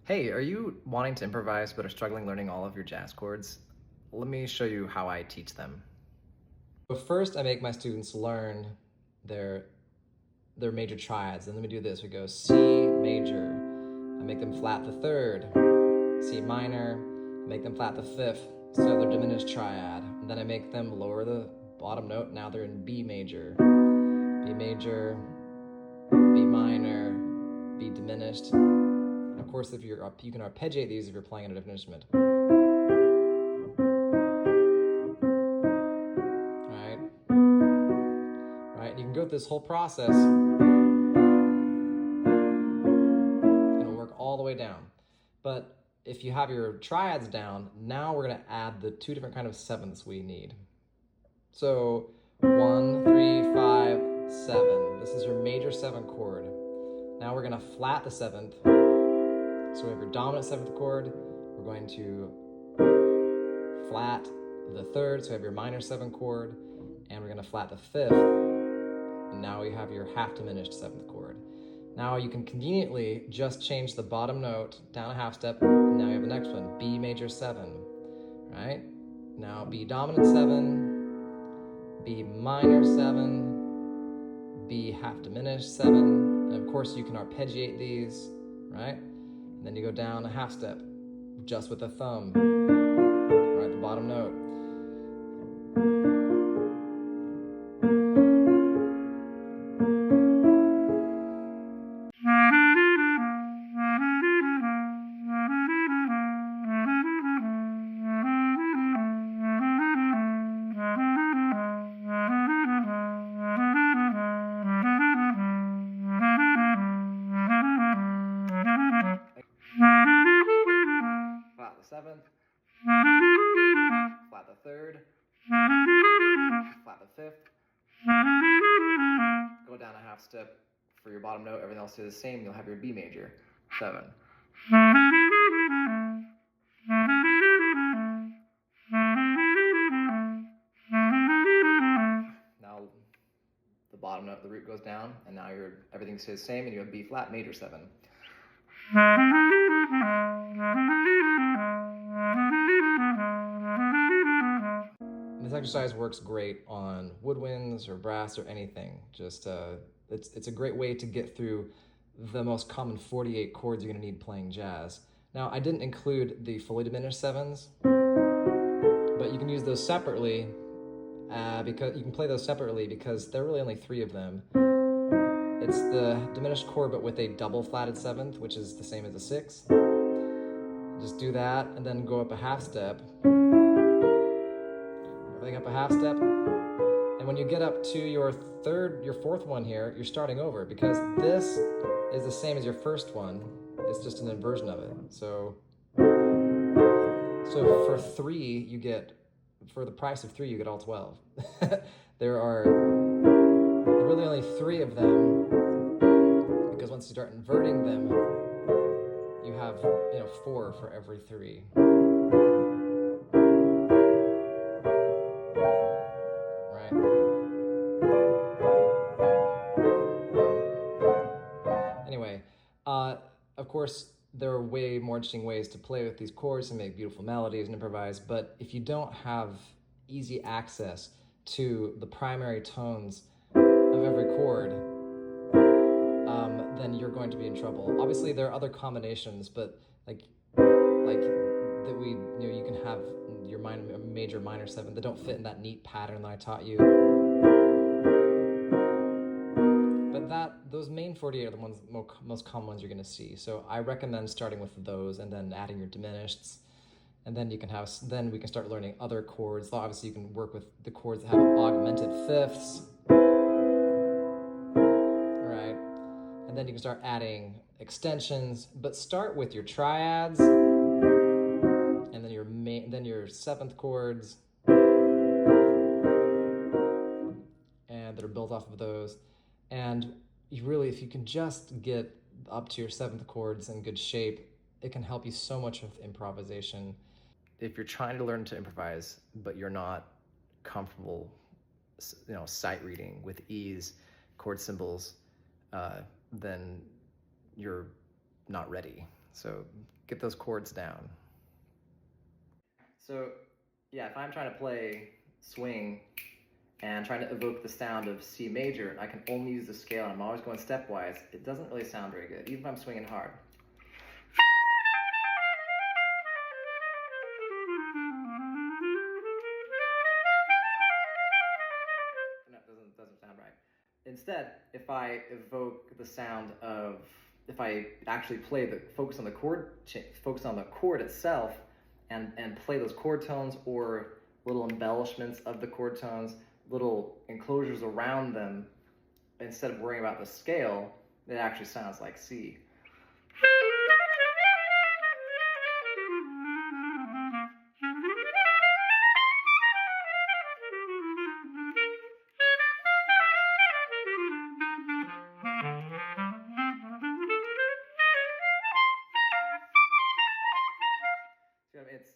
Hey, are you wanting to improvise but are struggling learning all of your jazz chords? Let me show you how I teach them. So first, I make my students learn their major triads. And let me do this. We go C major. I make them flat the third. C minor. I make them flat the fifth. So they're diminished triad. And then I make them lower the bottom note. Now they're in B major. B major, B minor, B diminished. And of course, if you can arpeggiate these if you're playing in a different instrument. Right? You can go through this whole process. It'll work all the way down. But if you have your triads down, now we're going to add the two different kind of sevenths we need. So 1, 3, 5, 7. This is your major 7 chord. Now we're going to flat the 7th. So we have your dominant 7th chord. We're going to flat the 3rd. So we have your minor 7 chord. And we're going to flat the 5th. And now we have your half diminished 7th chord. Now you can conveniently just change the bottom note down a half step. And now you have the next one, B major 7, right? Now B dominant 7, B minor 7, B half diminished 7. And of course you can arpeggiate these, right? And then you go down a half step just with the thumb, right? The bottom note. Flat the 7th, flat the 3rd, flat the 5th, go down a half step for your bottom note, everything else stays the same, you'll have your B major 7. Now the bottom note, the root goes down, and now everything stays the same, and you have B flat major 7. This exercise works great on woodwinds or brass or anything. Just it's a great way to get through the most common 48 chords you're going to need playing jazz. Now, I didn't include the fully diminished 7s, but you can use those separately because you can play those separately because there are really only 3 of them. It's the diminished chord but with a double flatted 7th, which is the same as a 6. Just do that and then go up a half step. Everything up a half step. And when you get up to your 4th one here, you're starting over because this is the same as your first one. It's just an inversion of it. So for 3, you get, for the price of 3, you get all 12. There are really only 3 of them because once you start inverting them, you have 4 for every 3. Right? Anyway, of course, there are way more interesting ways to play with these chords and make beautiful melodies and improvise, but if you don't have easy access to the primary tones of every chord, then you're going to be in trouble. Obviously, there are other combinations, but like that you can have your major minor 7 that don't fit in that neat pattern that I taught you. But those main 48 are the most common ones you're going to see. So I recommend starting with those and then adding your diminished. And then we can start learning other chords. So obviously you can work with the chords that have augmented fifths. Right? And then you can start adding extensions, but start with your triads and then your 7th chords, and that are built off of those. And if you can just get up to your 7th chords in good shape, it can help you so much with improvisation. If you're trying to learn to improvise, but you're not comfortable, sight reading with ease, chord symbols, then you're not ready. So get those chords down. So yeah, if I'm trying to play swing and trying to evoke the sound of C major, and I can only use the scale, and I'm always going stepwise, it doesn't really sound very good, even if I'm swinging hard. No, it doesn't sound right. Instead, if I evoke the sound of, if I actually focus on the chord itself, and play those chord tones or little embellishments of the chord tones, little enclosures around them, instead of worrying about the scale, it actually sounds like C.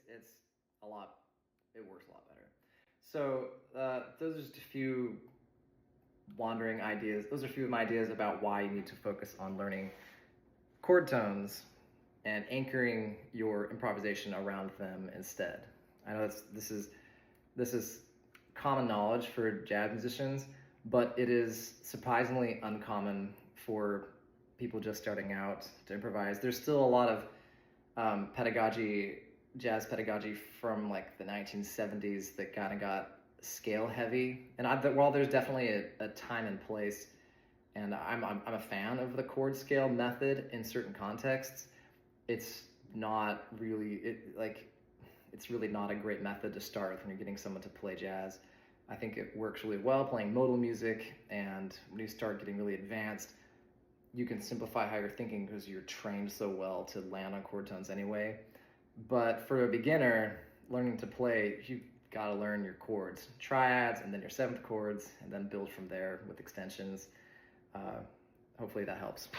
It's a lot, it works a lot better. So those are just a few wandering ideas. Those are a few of my ideas about why you need to focus on learning chord tones and anchoring your improvisation around them instead. I know this is common knowledge for jazz musicians, but it is surprisingly uncommon for people just starting out to improvise. There's still a lot of jazz pedagogy from like the 1970s that kind of got scale heavy. And while there's definitely a time and place, and I'm a fan of the chord scale method in certain contexts, it's not really, it's really not a great method to start with when you're getting someone to play jazz. I think it works really well playing modal music, and when you start getting really advanced, you can simplify how you're thinking because you're trained so well to land on chord tones anyway. But for a beginner, learning to play, you've got to learn your chords, triads, and then your seventh chords, and then build from there with extensions. Hopefully that helps.